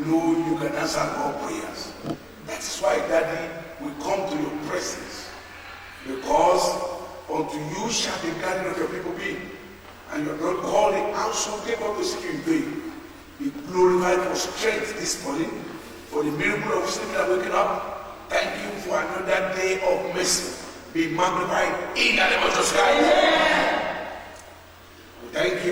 know you can answer all prayers. That is why, Daddy, we come to your presence. Because unto you shall the gathering of your people be. And you are not called the household people to seek you in vain. Be glorified for strength this morning, for the miracle of sleeping and waking up. Thank you for another day of mercy. Be magnified in the name of Jesus Christ. Thank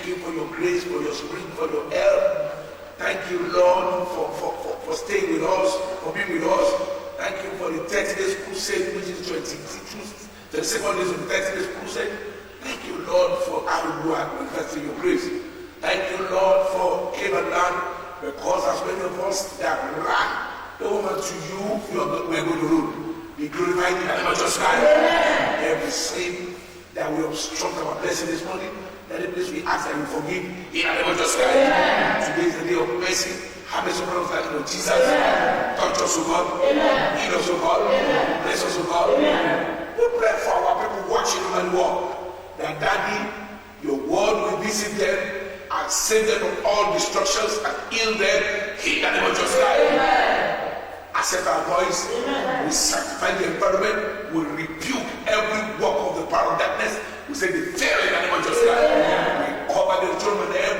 you for your grace, for your spirit, for your help. Thank you, Lord, for staying with us, for being with us. Thank you for the 30 days crusade, which is 22nd days of the 30 days crusade. Thank you, Lord, for how you are manifesting your grace. Thank you, Lord, for Adulam, because as many of us that ran over to you, we're going to rule. Be glorified in the name of Jesus Christ. Every sin that we obstruct our blessing this morning, that it is we ask that you forgive in the name of Jesus Christ. Today is the day of mercy. Have mercy upon us, like Jesus. Touch us, O God. Heal us, O God. Bless us, O God. We pray for our people watching and walk, that Daddy, your word will visit them and save them from all destructions and heal them in the name of Jesus Christ. Accept our voice. We sanctify the environment. We rebuke every work of the power of darkness. We say the fail in the name of Jesus Christ. We cover the children and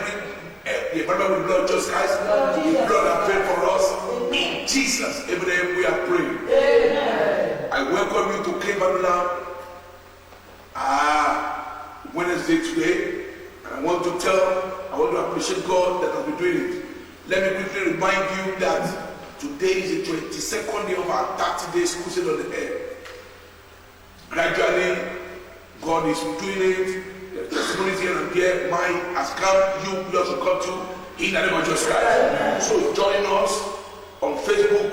the environment with blood of Jesus Christ. The blood that paid for us. In Jesus, every day we are praying. I welcome you to Adulam. Wednesday today. And I want to appreciate God that has been doing it. Let me quickly remind you that today is the 22nd day of our 30 days crusade on the air. Gradually, God is doing it. The testimonies here and there, mine has come, you also come to in the name of Jesus Christ. So join us on Facebook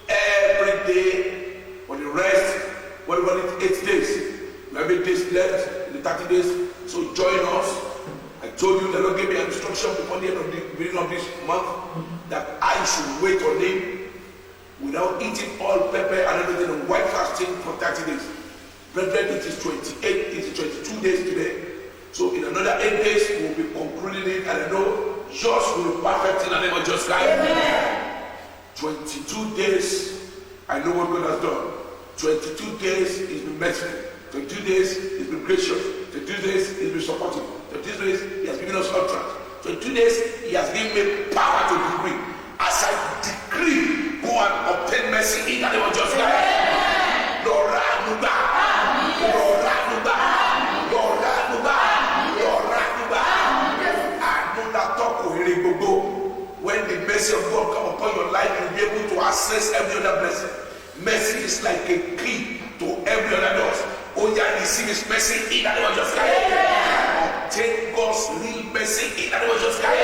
every day for the rest, whatever it is, 8 days. We have 8 days left in the 30 days. So join us. I told you the Lord gave me an instruction before the end of the beginning of this month that I should wait on him without eating all pepper and everything and white fasting for 30 days. Brethren, it is 22 days today. So in another 8 days, we will be concluding it, and I know yours will be perfect in the name of Jesus Christ. 22 days, I know what God has done. 22 days, He's been merciful. 22 days, He's been gracious. 22 days, He's been supportive. 22 days, He has given us utterance. 22 days, He has given me power to decree. As I decree, go and obtain mercy in the name of Jesus Christ. Lord, Ranuba. Lord, Ranuba. Lord, Ranuba. Lord, Ranuba. Anula Toko Hirigogo. When the mercy of God come upon your life, you'll be able to access every other blessing. Mercy is like a key to every other door. Oh, yeah, receive His mercy in the name of Jesus Christ. Obtain God's real mercy in the name of Jesus Christ.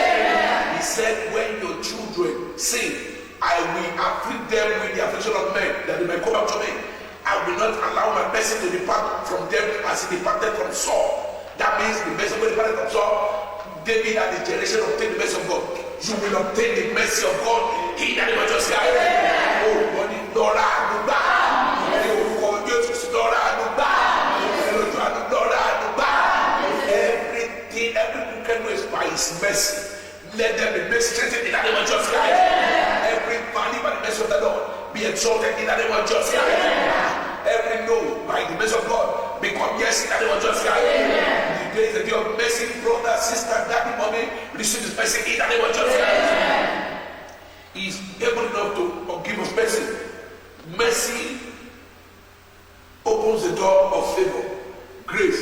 He said, when your children sin, I will afflict them with the affliction of men, that they may come back to me. I will not allow my mercy to depart from them as He departed from Saul. That means the mercy of God departed from Saul. David and the generation obtained the mercy of God. You will obtain the mercy of God in the name of Jesus Christ. Oh, money, Dora, Nuba. Every crooked way is by His mercy. Let them be made straightened in the name of Jesus Christ. Every valley by the mercy of the Lord be exalted in the name of Jesus Christ. Every no by the mercy of God become yes in the name of Jesus Christ. Today is the day of mercy, brother, sister, daddy, mommy. Receive His mercy in the name of Jesus Christ. He is able enough to give us mercy. Mercy opens the door of favor, grace,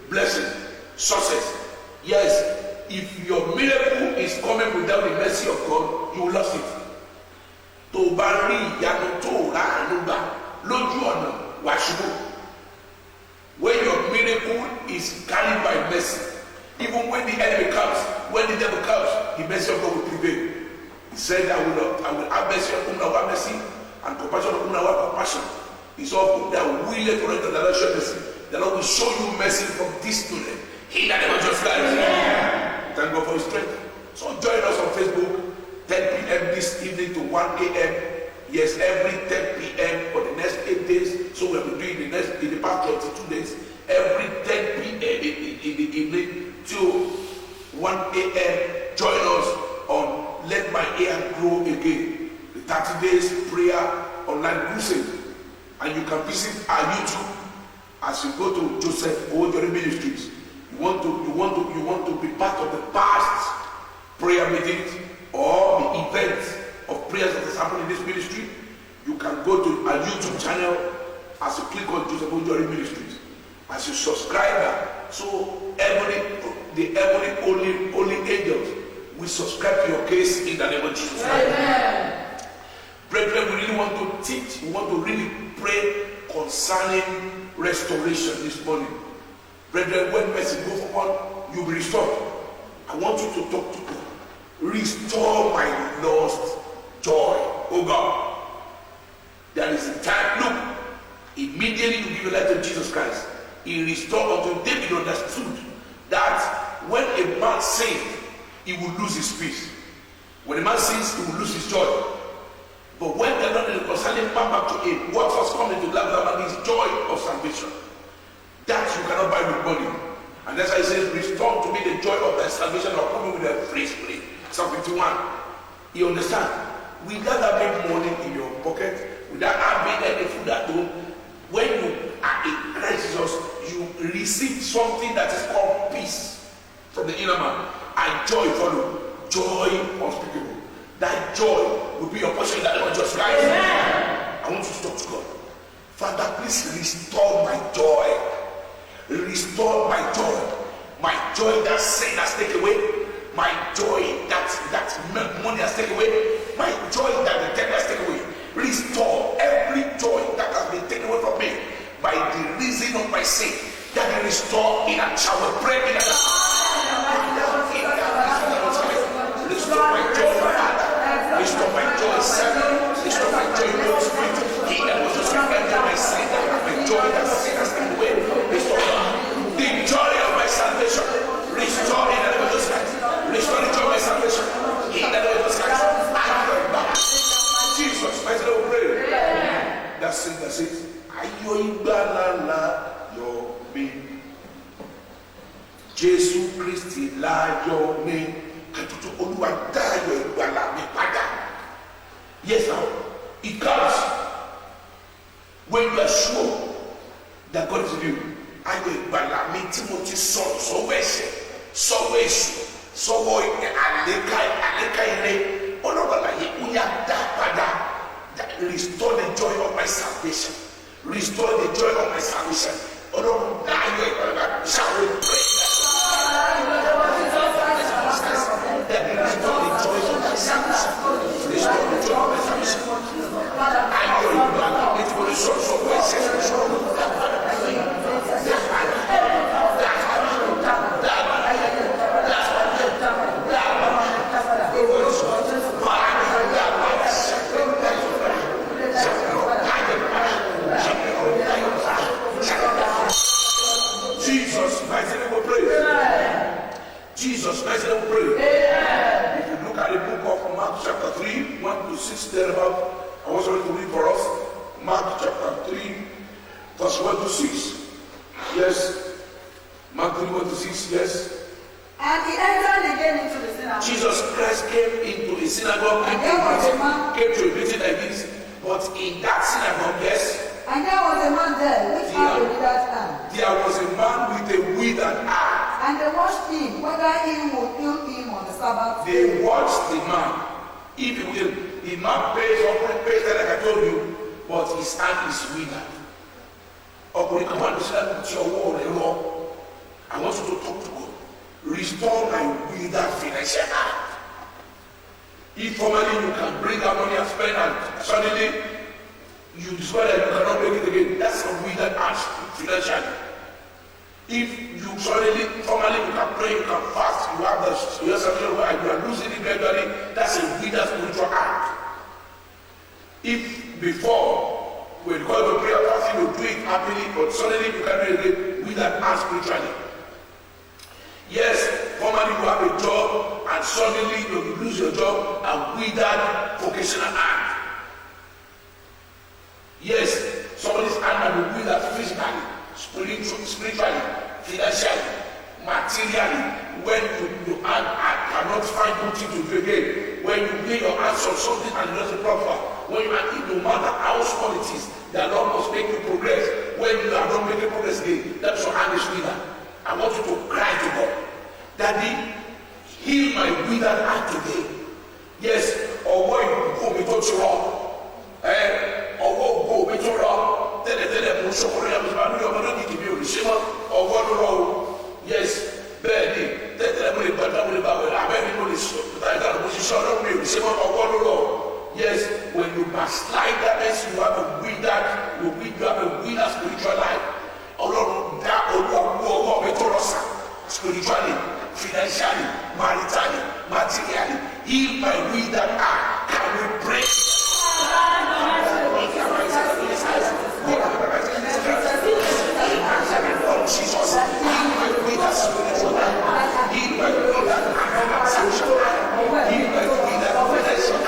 blessing, success. Yes, if your miracle is coming without the mercy of God, you will lose it. Tó bá rí ìyanu tó ráàánú gbà lójú ọ̀nà wá ṣubú. When your miracle is carried by mercy, even when the enemy comes, when the devil comes, the mercy of God will prevail. He said, I will have mercy on whom I have mercy, and compassion on whom I have compassion. It's all whom that will let the Lord show mercy. The Lord will show you mercy from this moment. In the name of Jesus Christ. Thank God for His strength. So join us on Facebook, 10 p.m. this evening to 1 a.m. Yes, every 10 p.m. for the next 8 days. So we have been doing in the past 22 days. Every 10 p.m. in the evening to 1 a.m. Join us on let my ear grow again. The 30 days prayer online crusade. And you can visit our YouTube as you go to Joseph Owodori Ministries. You want to be part of the past prayer meetings or the events of prayers that has happened in this ministry. You can go to our YouTube channel as you click on Joseph Owodori Ministries. As you subscribe, so the heavenly only angels will subscribe to your case in the name of Jesus. Amen. Brethren, we really want to teach, we want to really pray concerning restoration this morning. Brethren, when mercy goes on, you'll be restored. I want you to talk to God. Restore my lost joy, oh God. There is a time, look, immediately you give your life to Jesus Christ. He restored until David understood that when a man sins, he will lose his peace. When a man sins, he will lose his joy. But when the Lord is reconciling man back to him, what was coming to life is joy of salvation. That you cannot buy with money. And that's why he says, restore to me the joy of thy salvation, or come with a free spirit. Psalm 51. You understand? Without having money in your pocket, without having any food at home, when you are in Christ Jesus, you receive something that is called peace from the inner man. And joy follow. Joy unspeakable. That joy will be your portion in the name of Jesus Christ. I want you to talk to God. Father, please restore my joy. Restore my joy. My joy that sin has taken away. My joy that money has taken away. My joy that the devil has taken away. Restore every joy that has been taken away from me by the reason of my sin. That you restore in a shower. Pray in a restore my joy, Father. Restore my joy, Son. Restore my joy, Holy Spirit. He that was just remember my sin, my joy that sin has taken away. Restore the joy of my salvation. Restore in the name of Jesus Christ. Restore the joy of my salvation. In the name of Jesus Christ. Jesus, my name we pray. That's it, that's it. Ayo igbalala yo mi. Jésù Kristi láyọ̀ mi. Katutu Olúwa dáyọ̀ ìgbàlà mi padà. Yes, now it comes when you are sure that God is with you. Ayọ̀ ìgbàlà mi tí mo ti sọ̀rọ̀ sọ́wọ́ ẹ̀ṣẹ̀, sọ́wọ́ èṣù, sọ́wọ́ àlékà ire. Ọlọ́run àlàyé ó yá dá padà. Restore the joy of my salvation. Restore the joy of my salvation. Ọlọ́run dáyọ̀ ìgbàlà. Shall we pray that he restore the joy of my salvation? Restore the joy of my salvation. Ayọ̀ ìgbàlà mi tí mo ti sọ̀rọ̀ sọ́wọ́ ẹ̀ṣẹ̀. Jesus, nice and pray. If you look at the book of Mark chapter 3, 1 to 6, thereabout, I was going to read for us. Mark chapter 3, verse 1 to 6. Yes. Mark 3, 1 to 6, yes. And he entered again into the synagogue. Jesus Christ came into a synagogue and came to a meeting like this. But in that synagogue, yes. And there was a man there which had a withered hand. There was a man with a withered hand. And they watched him, whether he would heal him on the Sabbath. They watched the man. If he will, the man pays like I told you, but his hand is withered. I want you to talk to God. Restore my withered financial hand. If formerly you can bring out money and spend, and suddenly you discover that you cannot make it again, that's a withered hand financially. If you suddenly, formally you can pray, you can fast, you have the salvation, and you are losing it gradually, that's a withered spiritual act. If before, when you call the prayer fasting, you do it happily, but suddenly you can do it withered hand spiritually. Yes, formally you have a job, and suddenly you lose your job, and withered vocational hand. Yes, somebody's hand will be withered physically, spiritually, financially, materially. When you cannot find good thing to do again, when when you lay your hands on something and it doesn't prosper, when you are in, no matter how small it is, the Lord must make you progress. When you are not making progress again, that's your hand is weaker. I want you to cry to God, Daddy, heal my withered heart today. Yes, or what you go me to wrong. Or what go me to wrong. Tell them, or what wrong. Yes, baby. Yes, when you backslide, that means you have a withered spiritual life. Spiritually, financially, maritally, materially, heal my withered heart. Can we pray? Jesus, heal my withered spiritual life. Heal my withered heart. Heal my withered financial heart. That is heal my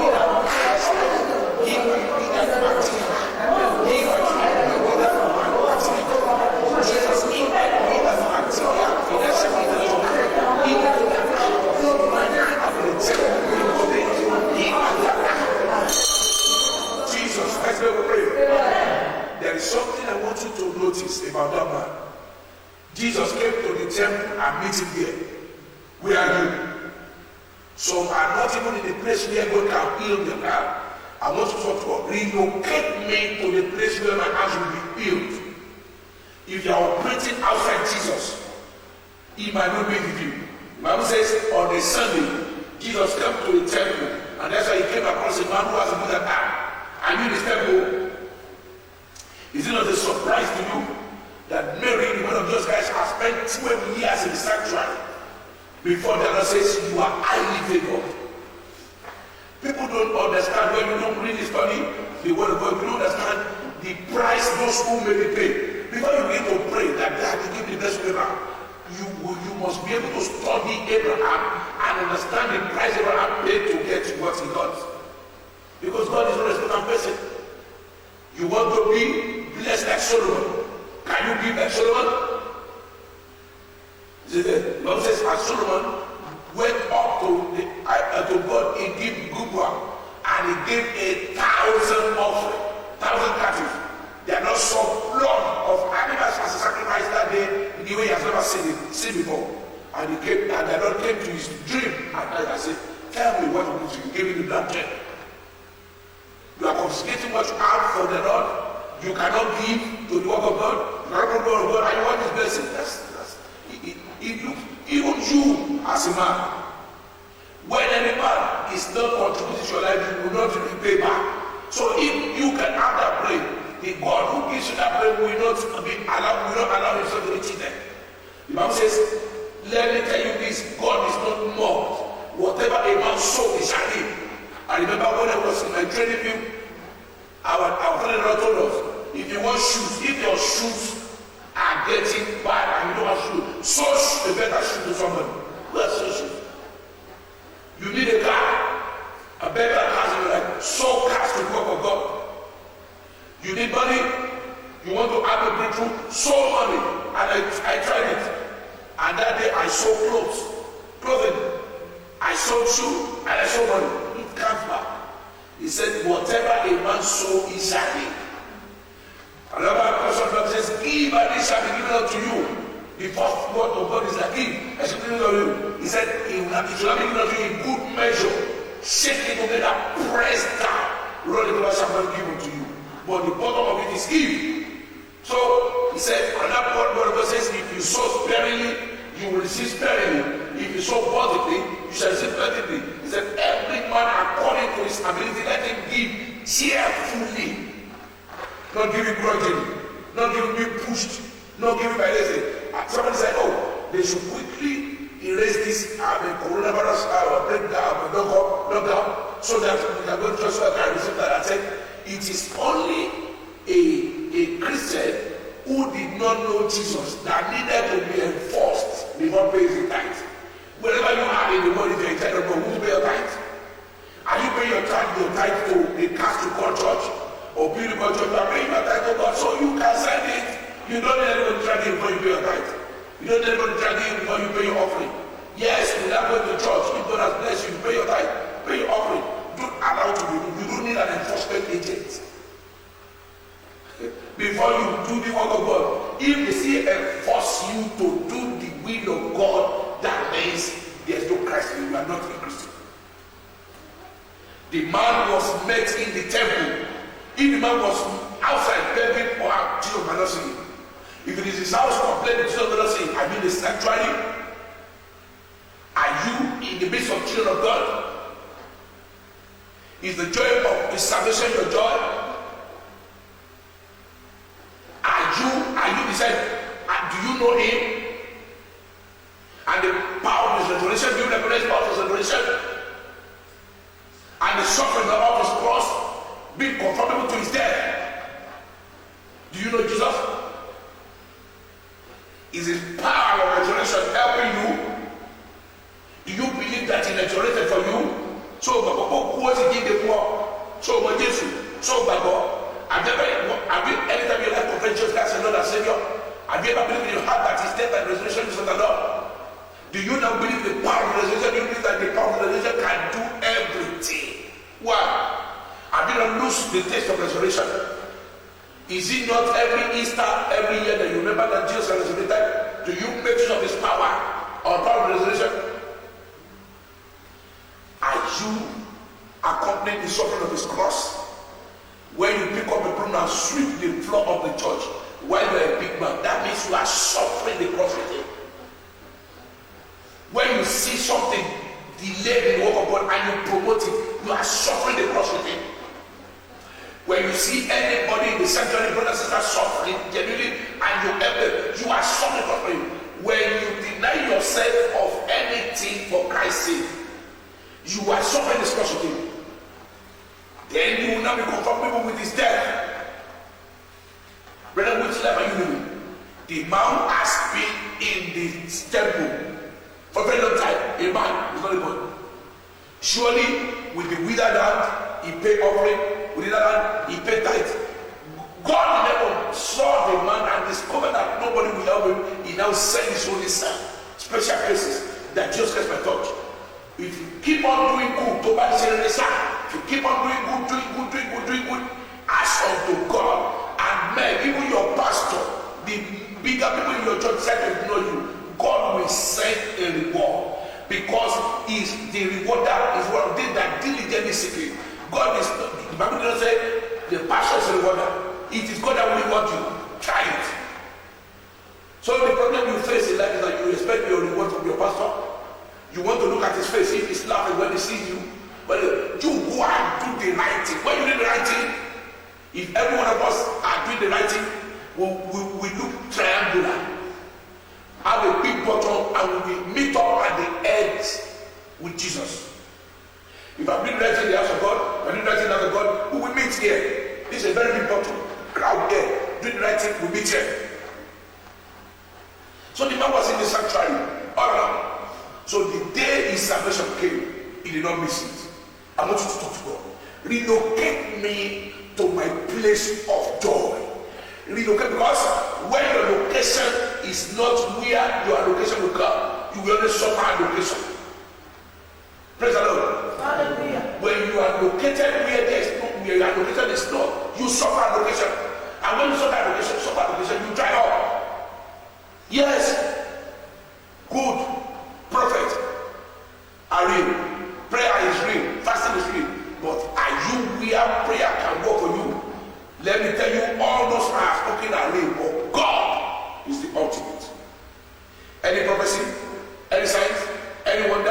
withered heart. Heal my withered material. Heal my withered heart. Jesus, heal my withered material. Financial heart. Heal my withered heart. Jesus, let's go pray. There is something I want you to notice about that man. Jesus came to the temple and meet him there. Where are you? Some are not even in the place where God can heal them now. I want you to relocate me to the place where my hands will be healed. If you are operating outside Jesus, he might not be with you. The Bible says on a Sunday, Jesus came to the temple, and that's why he came across a man who has a withered hand. And in this temple, is it not a surprise to you that Mary, one of those guys, has spent 12 years in the sanctuary before the Lord says you are highly favored? People don't understand when you don't really study the word of God. You don't understand the price those who may pay. Before you begin to pray that God will give the best of Abraham, you must be able to study Abraham and understand the price Abraham paid to get what he got. Because God is not a respectful person. You want to be blessed like Solomon. Can you be like Solomon? The Bible says, as Solomon went up to God, he gave good one, and he gave 1,000 offering, 1,000 cattle. They are not some flock of animals as a sacrifice that day in the way he has never seen before. And he came, and the Lord came to his dream at night and said, tell me what you want to do. Give me the black check. You are confiscating what you have for the Lord. You cannot give to the work of God. You cannot go to God, and you want his blessing. Even you as a man, when any man is not contributing to your life, you will not repay back. So if you can have that brain, the God who gives you that brain will not allow himself to be cheated. The Bible says, let me tell you this, God is not mocked. Whatever a man sows, he shall reap. I remember when I was in my training field, our trainer told us, if you want shoes, if your shoes are getting bad and you don't have shoes, sew a better shoe to somebody. Who has sew shoes? You need a car, a better car in your life. Sew cars to the work of God. You need money, you want to have a breakthrough, sew money. And I tried it. And that day I saw clothing. I saw shoe and I saw money. It comes back. He said, whatever a man sow, he shall reap. Another person says, give and it shall be given unto you. The first word of God is that give, I shall be given unto you. He said, it shall be given unto you in good measure, shaking together, pressed down, rolling over shall not given to you. But the bottom of it is give. So he said, another word of God says, if you sow sparingly, you will receive sparingly. If you sow bountifully, you shall receive bountifully. He said, every man according to his ability, let him give cheerfully. Not giving grudgingly, not giving being pushed, not giving by lazy. Somebody said, oh, they should quickly erase this coronavirus breakdown, lockdown, so that we can go to just like I received that. I said, it is only a Christian who did not know Jesus that needed to be enforced before paying the tithe. Wherever you are in the world, if you're in tithe, who pay your tithe? Are you paying your tithe to the Catholic church? Or beautiful church, you are paying your tithe to God, so you can send it. You don't need anybody to try to before you pay your tithe. You don't need anybody to try to before you pay your offering. Yes, you are going to church. If God has blessed you, pay your tithe, pay your offering. Don't allow to be rude. You don't need an enforcement agent. Before you do the work of God, if they say enforce you to do the will of God, that means there's no Christ in you. You are not a Christian. The man was met in the temple. If the man was outside begging for help, Jesus might not see him. If it is his house complaining, Jesus might not see him. Are you in the sanctuary? Are you in the midst of children of God? Is the joy of his salvation your joy? Are you decided? Do you know him? And the power of his resurrection, do you recognize the power of his resurrection? And the suffering of his cross, being conformable to his death. Do you know Jesus? Is his power of resurrection helping you? Do you believe that he resurrected for you? So, who was he the poor? So, Jesus. So, have you anytime you like confess Jesus Christ as Lord and Savior? Have you ever believed in your heart that his death and resurrection is not the Lord? Do you now believe the power of resurrection? Do you believe that the power of resurrection can do everything? Why? Have you not lost the taste of resurrection? Is it not every Easter, every year that you remember that Jesus has resurrected? Do you make use of his power or power of resurrection? Are you accompanying the suffering of his cross? When you pick up a broom and sweep the floor of the church while you're a big man, that means you are suffering the cross with him. When you see something delayed in the work of God and you promote it, you are suffering the cross with him. When you see anybody in the sanctuary, brother and sister, suffering genuinely and you help them, you are suffering the cross with him. When you deny yourself of anything for Christ's sake, you are suffering this cross with him. Then you will not be conformable with his death. Brother, which life are you living? The man has been in the temple for a very long time. A man is not a boy. Surely, with the withered hand, he paid offering. With the other hand, he paid tithe. God never saw the man and discovered that nobody will help him. He now sent his only son. Special cases that Jesus Christ might touch. If you keep on doing good, to buy the son. If you keep on doing good, ask unto God and men, even your pastor, the bigger people in your church decide to ignore you, God will send a reward because he's the rewarder, is one of them that diligently seek him. God is, the Bible doesn't say the pastor is a rewarder. It is God that will reward you. Try it. So the problem you face in life is that you expect your reward from your pastor. You want to look at his face, if he's laughing when he sees you. But you go and do the right thing. When you do the right thing, if every one of us are doing the right thing, we look triangular. Have a big bottom and we meet up at the edge with Jesus. If I'm doing the right thing in the house of God, I'm doing the right thing in the house of God, we will meet here. This is a very big bottom. Crowd there. Doing the right thing, we meet here. So the man was in the sanctuary all around. So the day his salvation came, he did not miss it. I want you to talk to God. Relocate me to my place of joy. Relocate, because when your location is not where your location will come, you will only suffer a location. Praise the Lord. Hallelujah. When you are located where there is no, where your location is not, you suffer a location. And when you suffer a location, you dry up. Yes. Good. Prophet are real. Prayer is real. Fasting is real. But are you where prayer can work for you? Let me tell you, all those I have spoken are real. But God is the ultimate. Any prophecy, any signs, any wonder,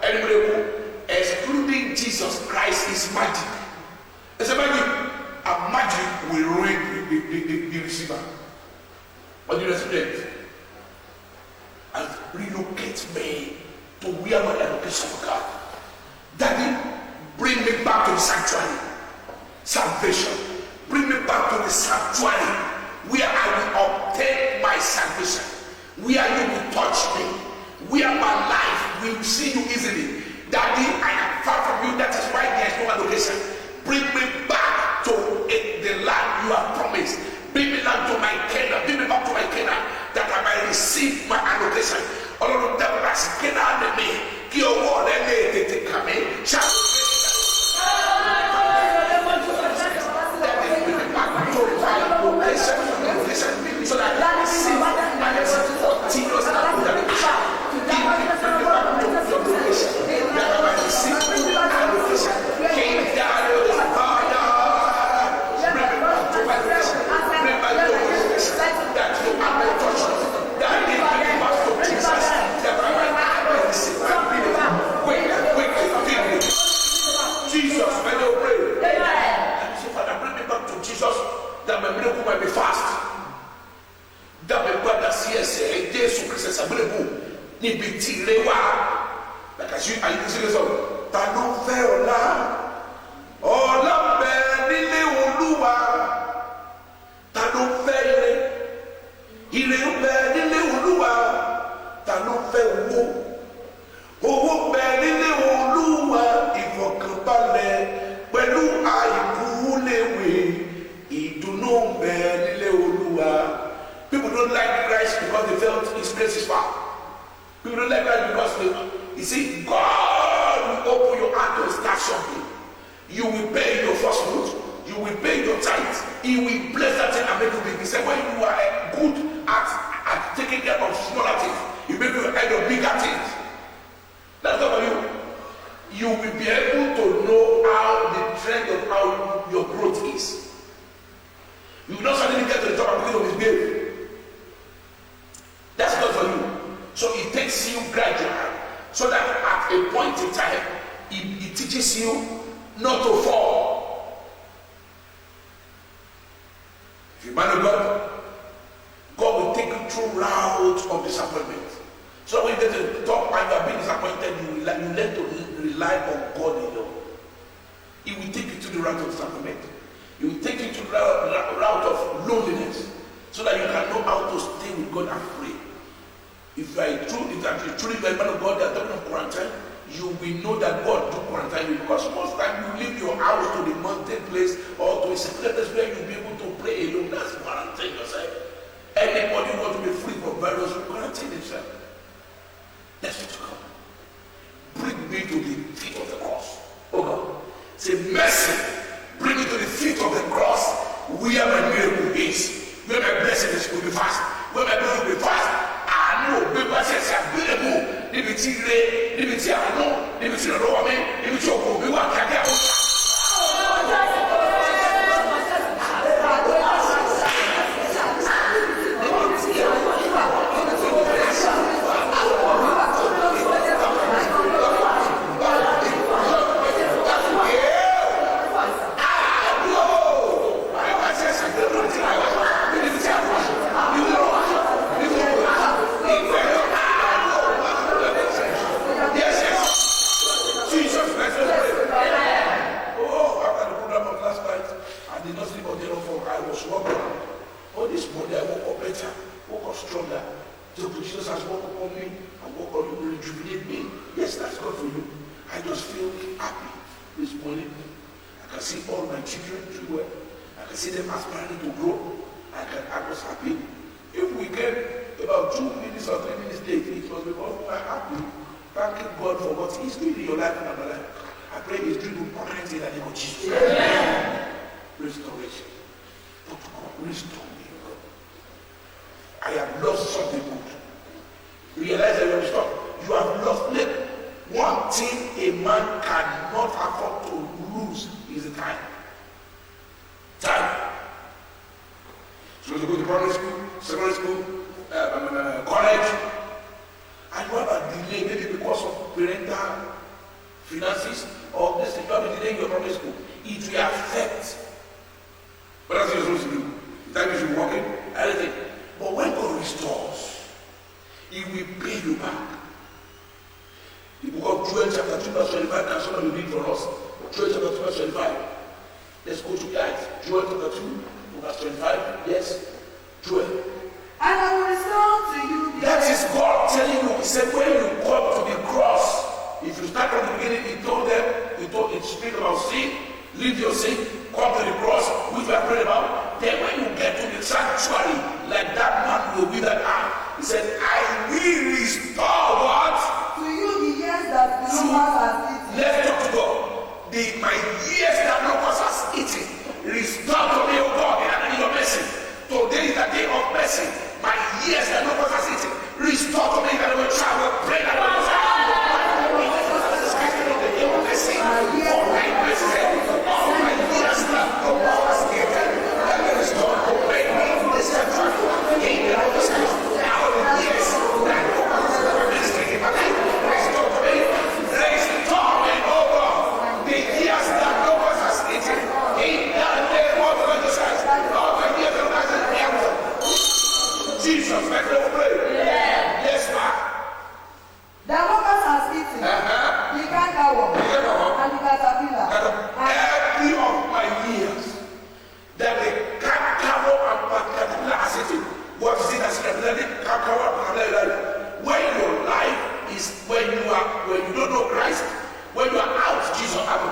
any miracle, excluding Jesus Christ, is magic. It's a magic. A magic will ruin the receiver. But the recipient. And relocate me to where my location will come. Daddy, bring me back to the sanctuary. Salvation. Bring me back to the sanctuary where I will obtain my salvation. Where you will touch me. Where my life will see you easily. Daddy, I am far from you. That is why there is no allocation. Bring me back to the land you have promised. Bring me back to my Canaan. Bring me back to my Canaan, that I might receive my allocation. All of them, that's Canaan, ta ló fẹ́ ọlá ọlá ń bẹ nílé Olúwa ta ló fẹ́ ire ire ń bẹ nílé Olúwa ta ló fẹ́ owó owó ń bẹ nílé Olúwa ìfọ̀kànbalẹ̀ pẹ̀lú àìkú léwe ìdùnnú ń bẹ nílé Olúwa. People don't like Christ because they felt his grace is far. People don't like Christ because you see, God will open your heart to start something. You will pay your first fruit. You will pay your tithe. He will bless that thing and make you big. He said, when you are good at taking care of smaller things, you make you head of bigger things. That's not for you. You will be able to know how the trend of how your growth is. You will not suddenly get to the top and begin to misbehave. That's not for you. So it takes you gradually, so that at a point in time, it teaches you not to fall. If you man of God, God will take you through routes of disappointment. So when you get to the top and you are being disappointed, you learn to rely on God alone. He will take you to the route of disappointment. He will take you to the route of loneliness, so that you can know how to stay with God and pray. If you are truly a man of God, they are talking of quarantine, you will know that God do quarantine you, because most time you leave your house to the mountain place or to a secret place where you'll be able to pray alone. That's quarantine yourself. Anybody who wants to be free from virus will quarantine himself. That's what you come. Bring me to the feet of the cross. Oh God. Say, mercy, bring me to the feet of the cross where my miracle is, where my blessing is will be fast, where my blessing will be fast. Bí wọ́n ṣe ṣe àgbélébù níbi tí ire níbi tí àánú níbi tí ìrànlọ́wọ́ mi níbi tí òkú mi wà kíákíá. That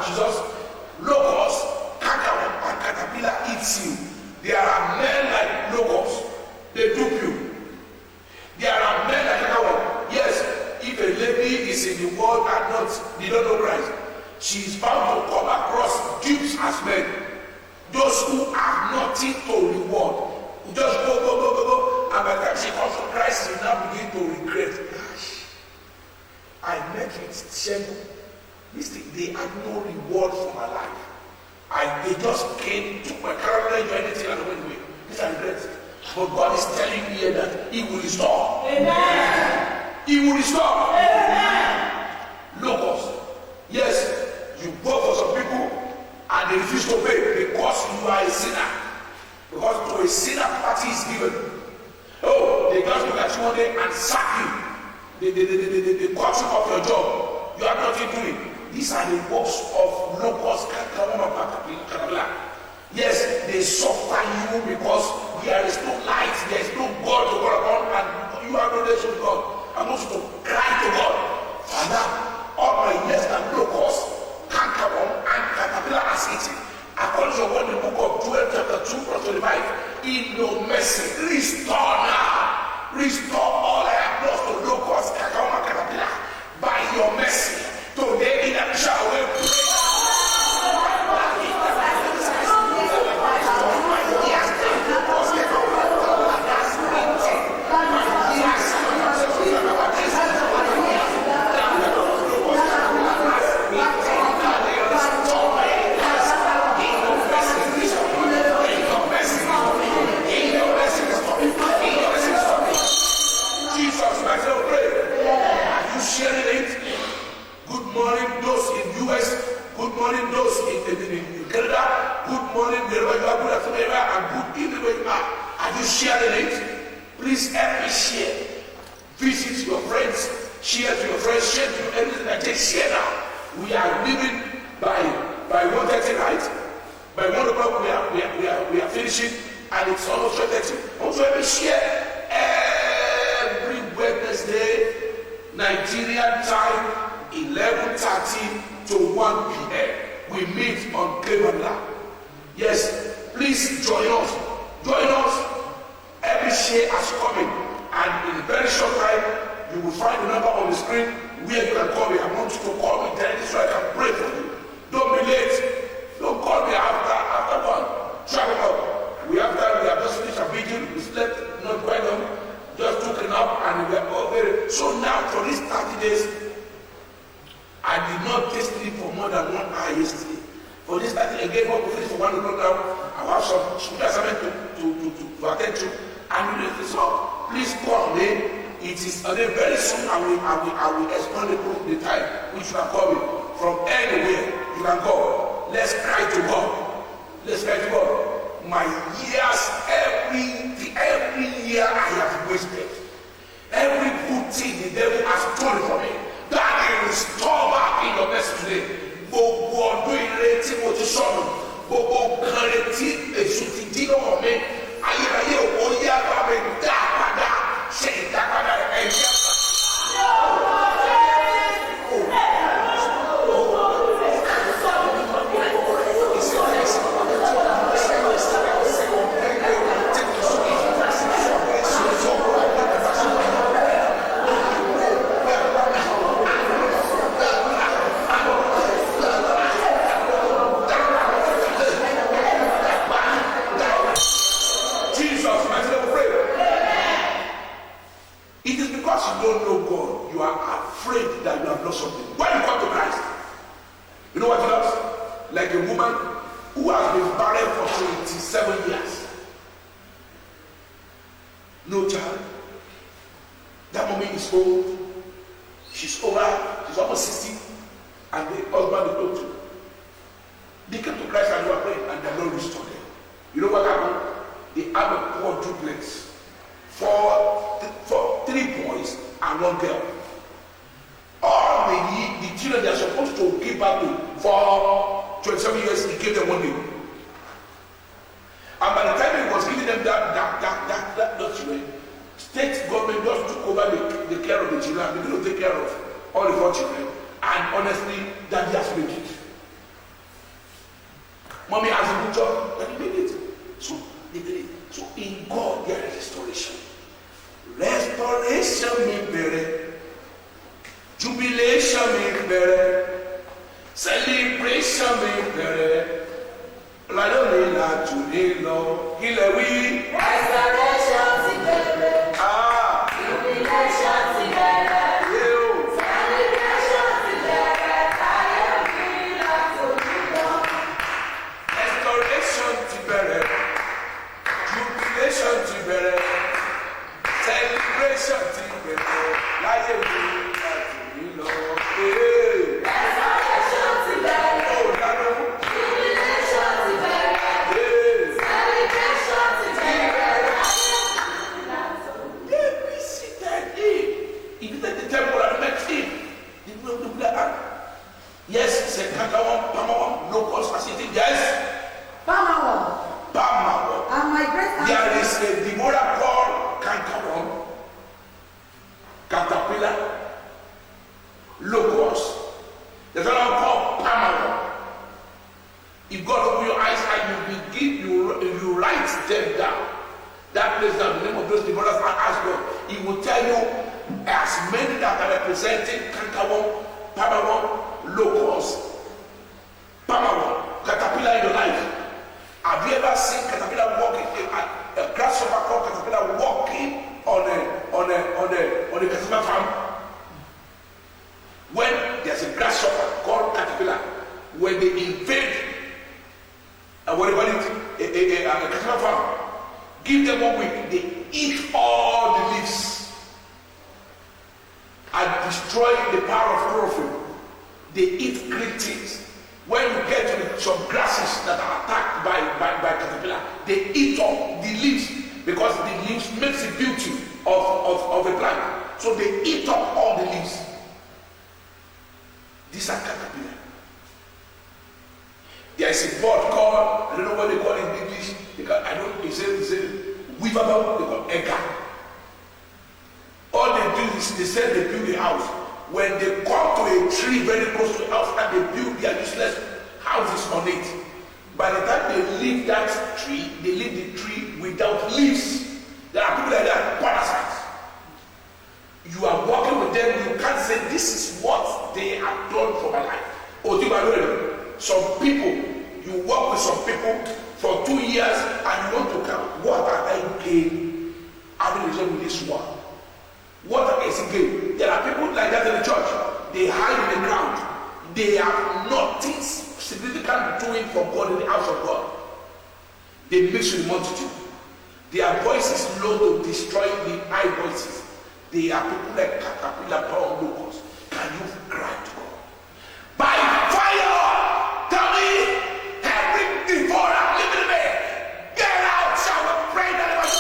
Jesus, locusts, cankerworm, and caterpillar eats you. There are men like locusts, they dupe you. There are men like cankerworm. Yes, if a lady is in the world and they don't know Christ, she is bound to come across dupes as men. Those who have nothing to reward. Just go, and by the time she comes to Christ, she now begin to regret. I met with Shem. They had no reward for my life. They just came to my career, enjoy anything, and went away. These are regrets. But God is telling me here that He will restore. Amen. He will restore. Amen. Locusts. Yes, you go for some people and they refuse to pay because you are a sinner. Because to a sinner, party is given. Oh, they just look at you one day and sack you. They cut you off your job. You have nothing doing. These are the works of locusts. Yes, they suffer you because there is no light, there is no God to call upon, and you have no relation with God. I'm supposed to cry to God. Father, all my years that locusts, cankerworm, and caterpillar has eaten. According to what the book of Joel chapter 2 verse 25, in no mercy, restore now. Restore all I have lost to locusts, cankerworm, and caterpillar by your mercy. Today in that shall we pray. Sharing it, please help me share. Visit your friends, share to your friends, share to everything I take. Share now. We are living by 1:30 night. By 1 o'clock we are finishing, and it's almost 12:30. Also, let me share every Wednesday, Nigerian time, 11:30 to 1 p.m. We meet on Cleveland. Yes, please join us. Join us. Every share has coming, and in a very short time, you will find the number on the screen where you can call me. I want you to call me directly so I can pray for you. Don't be late. Don't call me after one. Travel up. We have just finished a vigil. We slept not quite long. Just took a nap, and we are all very. So now for these 30 days, I did not take sleep for more than 1 hour yesterday. For this 30 again, what we finish for 1 o'clock now, I have some school assignment to attend to. And so please call me. It is very soon. I will explain the time which you can call me from anywhere. You can call. Let's cry to God. Let's cry to God. My years, every year I have wasted. Every good thing the devil has stolen from me, that he will restore back in your message today. Gbogbo ọdún ire tí mo ti sọnù, gbogbo nǹkan retí èṣù ti dín lọ́wọ́ mi. Ayérayé òwò yá bá mi dá padà, ṣe ìdápadà ẹ̀yà. Like a woman who has been barren for 27 years. No child. That woman is old. She's almost 60. And the husband is old too. They came to Christ and they were praying, and the Lord restored them. You know what happened? They have a poor duplex for 3 boys and 1 girl. All the children they are supposed to give back to for 27 years, he gave them 1 day. And by the time he was giving them that children, state government just took over the care of the children. They didn't take care of all the 4 children. And honestly, that just made it. the job, and he made it. So in God there is restoration. Restoration means better. Jubilation means better. Celebration means better. I don't need that today, Lord. He let we. Restoration is better. Jubilation is better. Celebration is better. I am glad to be done. Restoration is better. Jubilation is better. Celebration is better. I am glad to be Lord. Restoration is better. Oh, Lord. Jubilation is better. Celebration is better. David seated him. He visited the temple and met him. Yes, said Kankawan, Pamawan, locals, as it is. Yes. Pamawa. Pamawan. And my great There uncle. is a Deborah called Kankawan, caterpillar, locust. There's another called Pamawan. If God open your eyes and you write them down, that place down, the name of those Deborahs, and ask God, He will tell you as many that are representing Kankawan, Pamawan, locust, Pamawan, caterpillar in your life. Have you ever seen caterpillar walking, a grasshopper called caterpillar walking on a caterpillar farm? When there's a grasshopper called caterpillar, when they invade a caterpillar farm, give them 1 week, they eat all the leaves and destroy the power of chlorophyll. They eat green things. When you get to some grasses that are attacked by caterpillar, they eat up the leaves because the leaves makes the beauty of a plant. So they eat up all the leaves. These are caterpillar. There is a bird called, I don't know what they call it in English, because I don't, they say weavable, they call egger. All they do is they say they build a house. When they come to a tree very close to a house and they build their useless houses on it, by the time they leave that tree, they leave the tree without leaves. There are people like that, parasites. You are working with them, you can't say this is what they have done for my life. Oh, some people, you work with some people for 2 years and you want to come, what are I gain? I will resolve with this one. What is it gain? There are people like that in the church. They hide in the ground. They have nothing significant doing for God in the house of God. They mix with the multitude. Their voice is low to destroy the high voices. They are people like caterpillar, power locals. Can you cry to God? By fire! Tell me, every devourer living in me, get out! Shall we pray that it was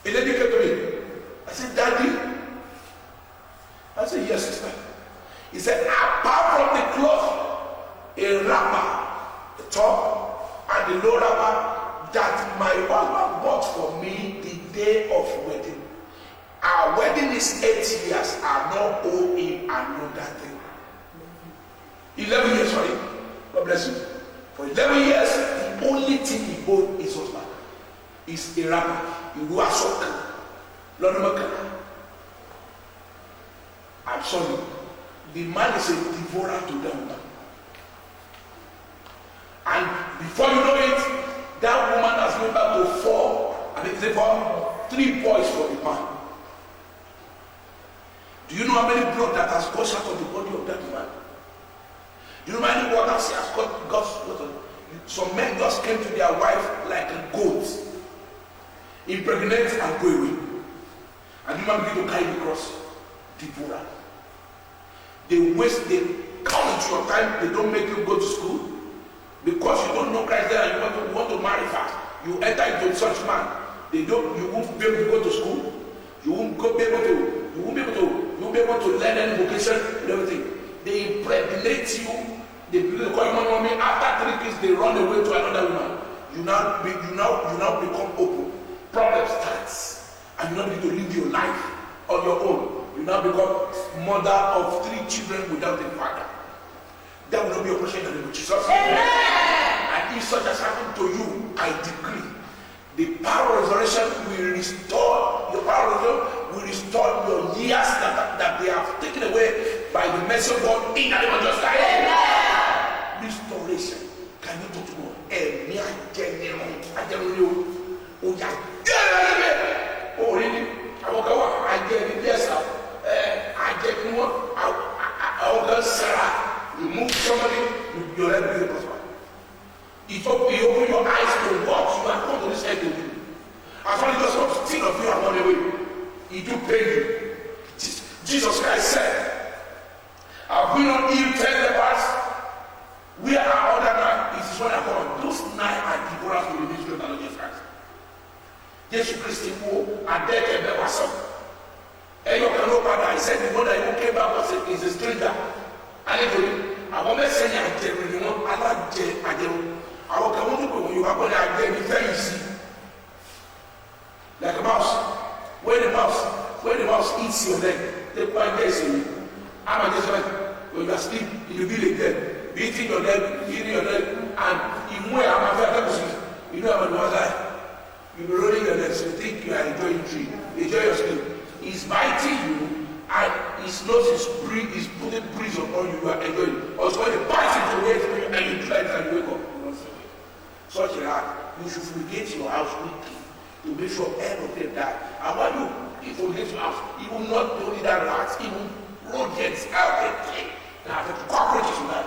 A lady came to me. I said, Daddy. I said, yes, sister. He said, apart from the cloth, a wrapper, the top, and the low wrapper that my husband bought for me the day of wedding. Our wedding is 8 years. I not owe him another thing. 11 years, sorry. God bless you. For 11 years, the only thing he owed his husband is a wrapper. He was so I'm sorry. The man is a devourer to them. And before you know it, that woman has given back to 3 boys for the man. Do you know how many blood that has gushed out of the body of that man? Do you know how many waters he has got? Some men just came to their wife like a goat. impregnate and go away. And human begin to carry the cross, devourer. They come into your time, they don't make you go to school. Because you don't know Christ there and you want to marry fast. You enter into such man. You won't be able to go to school. You won't be able to learn any vocation and everything. They impregnate you. They call you mommy. After 3 kids, they run away to another woman. You now become open. Problem starts, and you now begin to live your life on your own. You now become mother of 3 children without a father. That will not be your portion in the name of Jesus. And if such has happened to you, I decree the power of resurrection will restore your power of resurrection, will restore your years that they have taken away by the mercy of God in the name of Jesus. Restoration. Can you talk to God? Oh, really? You move somebody, your head will be prosper. You open your eyes to what you have come to this earth to do. As long as you just want to think of you and run away, it do pay you. Jesus Christ said, have we not healed 10 lepers? We are other 9. It is when I come. Those 9 are devourers to the ministry of the Lord Jesus Christ. Jesus Christ and dead and there was some. And you cannot father, he said the one that even came back was a stranger. Hallelujah. I want to say I tell you, I like Jay. I will come to when you are going to very easy. Like a mouse. When the mouse eats your leg, they find this in you. I'm just like when you are asleep in the village there, beating your leg, and even when I'm after you know I'm a you be rolling your legs, you think you are enjoying tree, enjoy your sleep. He's biting you, and his nose is putting breeze upon you, you are enjoying. Also when he bites it away from you, and you try it and you wake up. Such a heart, you should fumigate your house quickly to make sure every of them die. And while you fumigate your house, you will not only that rats, even rodents, everything. Now the cockroaches will die.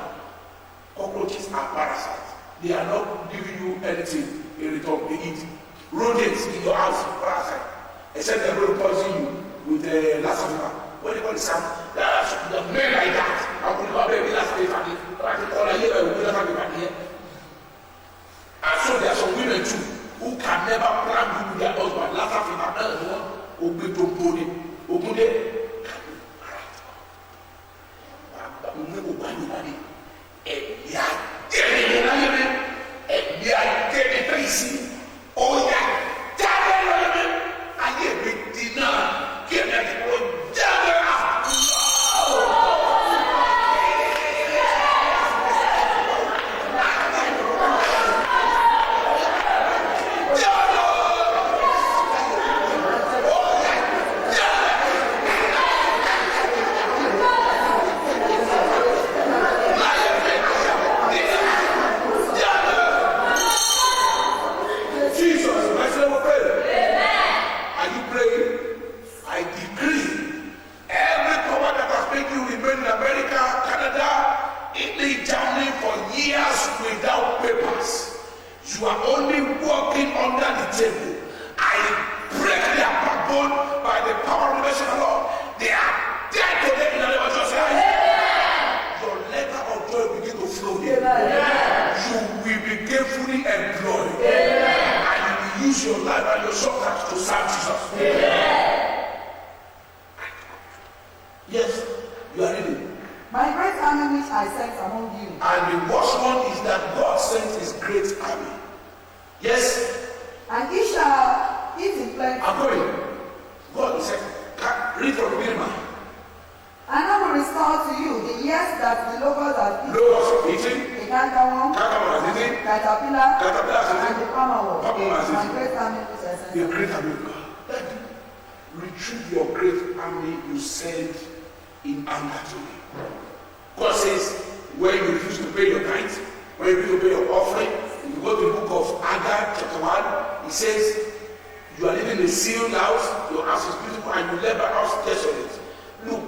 Cockroaches are parasites. They are not giving you anything in return. They eat. Rodents in your house, parasite. Except they're going to poison you with the last of what do you call it, Sam? The men like that. I'm going to go baby last day family. I can call a year, I will be last here. And so there are some women too who can never plan with their husband. Last time I heard one, Obi to Bodi, Obude. Oh yeah, I get big dinner. Get that you are only walking under the table. I break their backbone by the power of the nation of the Lord. They are dead today in the name of Jesus Christ. Your letter of joy will begin to flow here. You will be gainfully employed. And you will use your life and your substance to serve Jesus. Yes, you are reading. My great army which I sent among you. And the worst one is that God sent his great army. Yes. And he shall eat in plenty. I'm going. God said, read from Birma. And I will restore to you the years that the locusts have eaten. Locusts eating. The cankerworm. Cankerworm has eaten. Caterpillar. And the palmerworm. My great army which I sent. The great army of God. Retrieve your great army you sent in anger to me. God says, when you refuse to pay your tithe, when you refuse to pay your offering, if you go to the book of Agar, chapter 1, it says, you are living in a sealed house, your house is beautiful, and you left the house desolate. Look,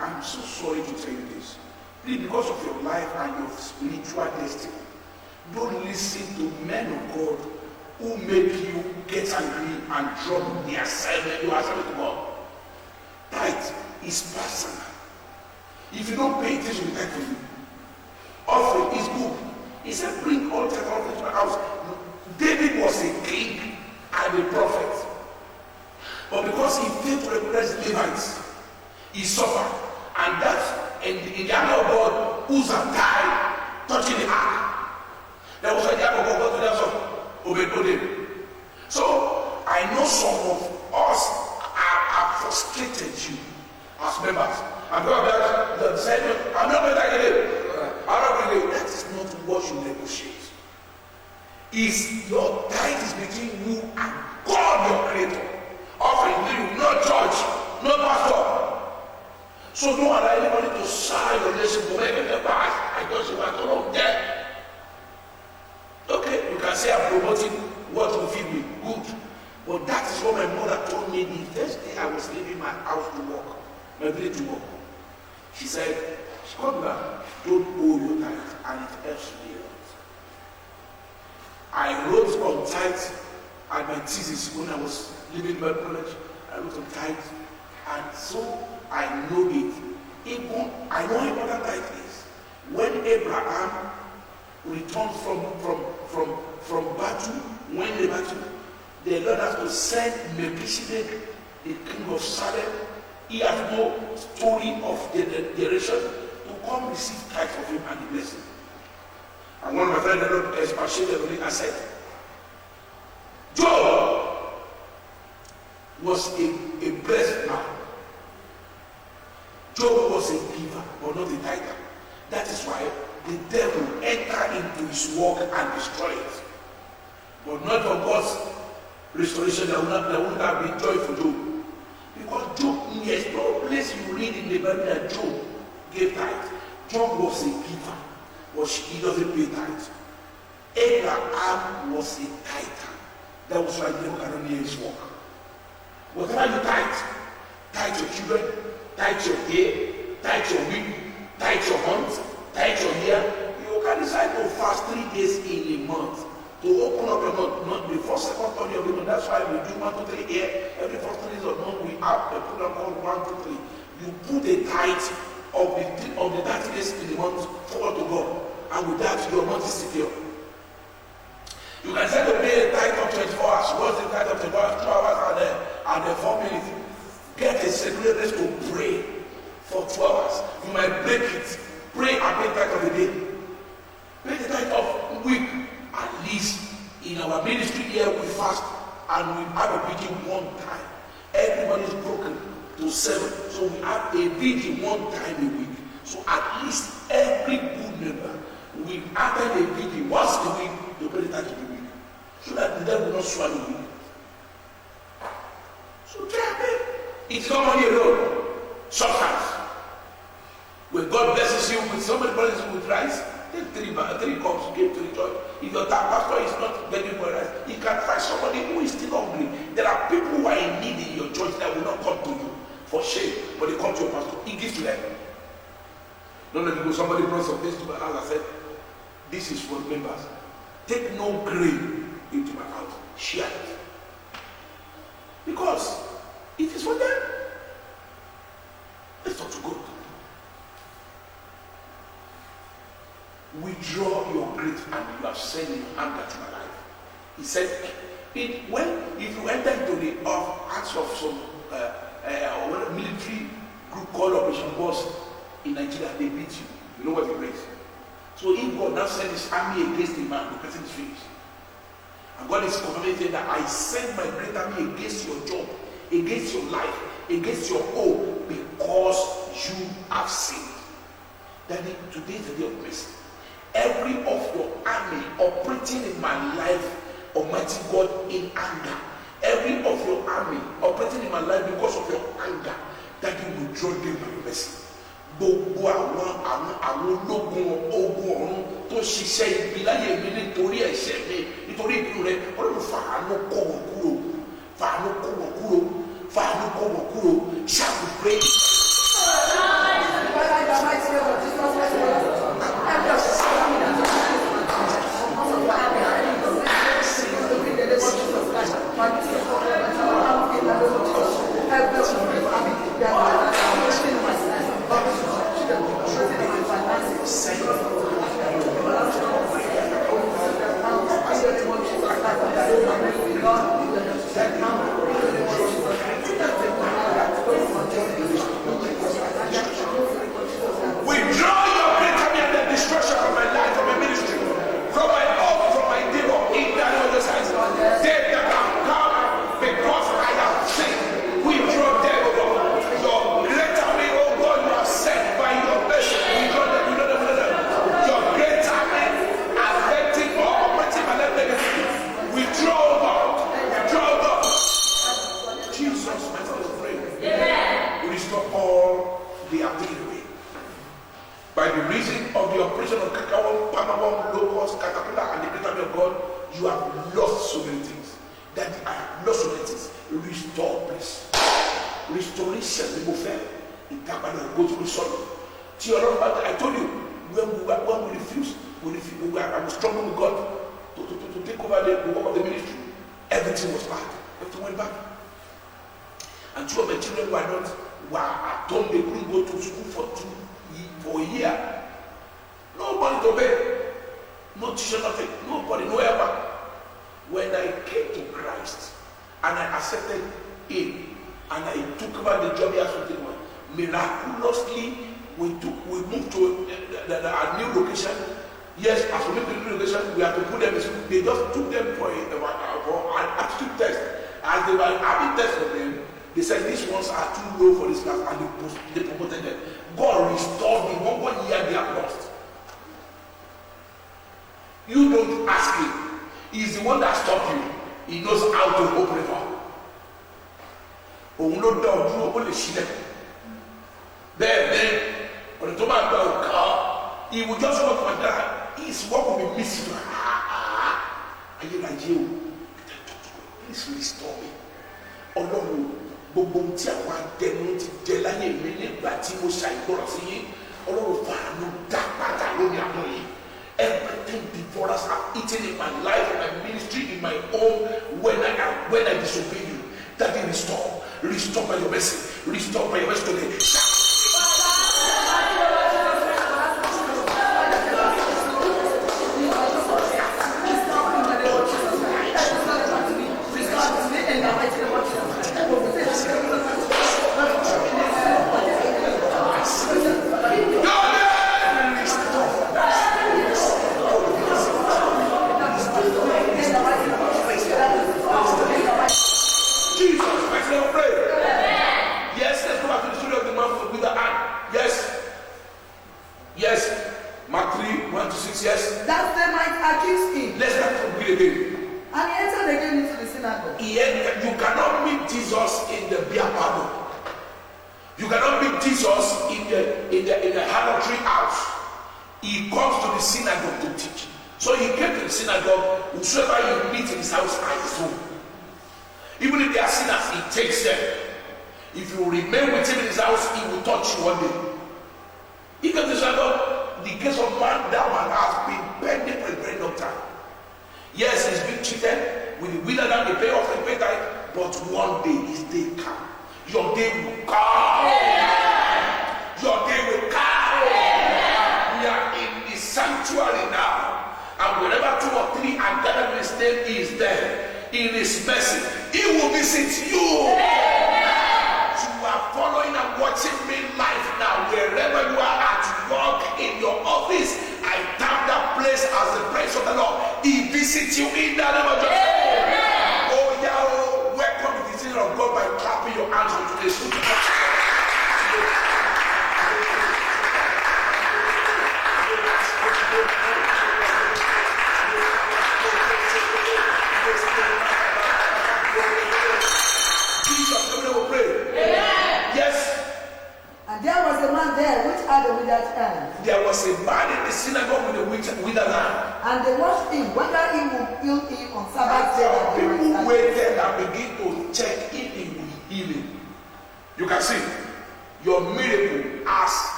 I'm so sorry to tell you this. Please, because of your life and your spiritual destiny, don't listen to men of God who make you get angry and drop the assignment you are assigned to God. Tithe is personal. If you don't pay attention to tithe for you, offering is good. He said, bring all tithe offering to my house. David was a king and a prophet. But because he failed to recognize the Levites, he suffered. And that's in the army of God, Uzzah died touching the ark. That was why the ark of God got to the house of Obed-Edom. So I know some of us are frustrated you as members. I'm not going to say, I'm not going to take it. I'm not going to. That is not what you negotiate. Is your tithe is between you and God, your creator. Offering you, not church, not pastor. So don't allow anybody to sign your relationship for making the past. I just want to know that. Okay, you can say I'm promoting what will feed me. Good. But that is what my mother told me the first day I was leaving my house to work, my village to work. She said, come back, don't owe your tithe, and it helps me a lot. I wrote on tithe at my thesis when I was leaving my college. I wrote on tithe, and so I know it. Even I know how important tithe is. When Abraham returned from battle, when the battle, the Lord has to send Melchizedek, the king of Salem. He has no story of generation to come receive tithe of him and the blessing. And one of my friends, the Lord expatiated on it and said, Job was a blessed man. Job was a giver, but not a tither. That is why the devil entered into his work and destroyed it. But not for God's restoration, that would not have been joy for Job. Because Job, there's no place you read in the Bible that Job gave tithe. Job was a giver, but he doesn't pay tithe. Abraham was a tither. That was why the devil cannot hear his work. Whatever you tithe, tithe your children, tithe your day, tithe your week, tithe your month, tithe your year. You can decide to fast 3 days in a month. To open up your month, not the first, second, third of the month. That's why we do 1, 2, 3 here. Every first 3 days of the month we have a program called 1, 2, 3. You put a tithe of the 30 days in the month forward to God, and with that your month is secure. You can say to pay a tithe of 24 hours. What's the tithe of 24 hours? 2 hours and then 4 minutes. Get a secular place to pray for 2 hours. You might break it. Pray and pay tithe of the day. Pay the tithe of week. At least in our ministry here we fast and we have a vigil one time. Everybody is broken to 7. So we have a vigil one time a week. So at least every good member will attend a vigil once a week to pay the tithe of the week. So that the devil will not swallow you. So it's not money alone. Substance. When God blesses you with somebody blesses you with rice, take 3 cups, give to the church. If your pastor is not begging for rice, he can find somebody who is still hungry. There are people who are in need in your church that will not come to you for shame, but they come to your pastor. He gives to them. Don't let me go. Somebody brought some things to my house and said, this is for members. Take no grain into my house. Share it. Because it is for them. Let's talk to God. Withdraw your great hand you have sent in your anger to my life. He said, if you enter into the acts of some military group called Operation Boss in Nigeria, they beat you. You know what it means. So if God now sends his army against the man, the person is finished. And God is confirming that I send my great army against your job, against your life, against your home, because you have sinned. Daddy, today is the day of mercy. Every of your army operating in my life, Almighty God, in anger. Every of your army operating in my life because of your anger, that you will draw them by mercy. Gbogbo àwọn ológun ogun ọ̀run tó ṣiṣẹ́ ibi láyé mi nítorí ẹ̀ṣẹ̀ mi nítorí ìbínú rẹ Ọlọ́run fàánú kó wọn kúrò fàánú kó wọn kúrò fàánú kó wọn kúrò shall we pray.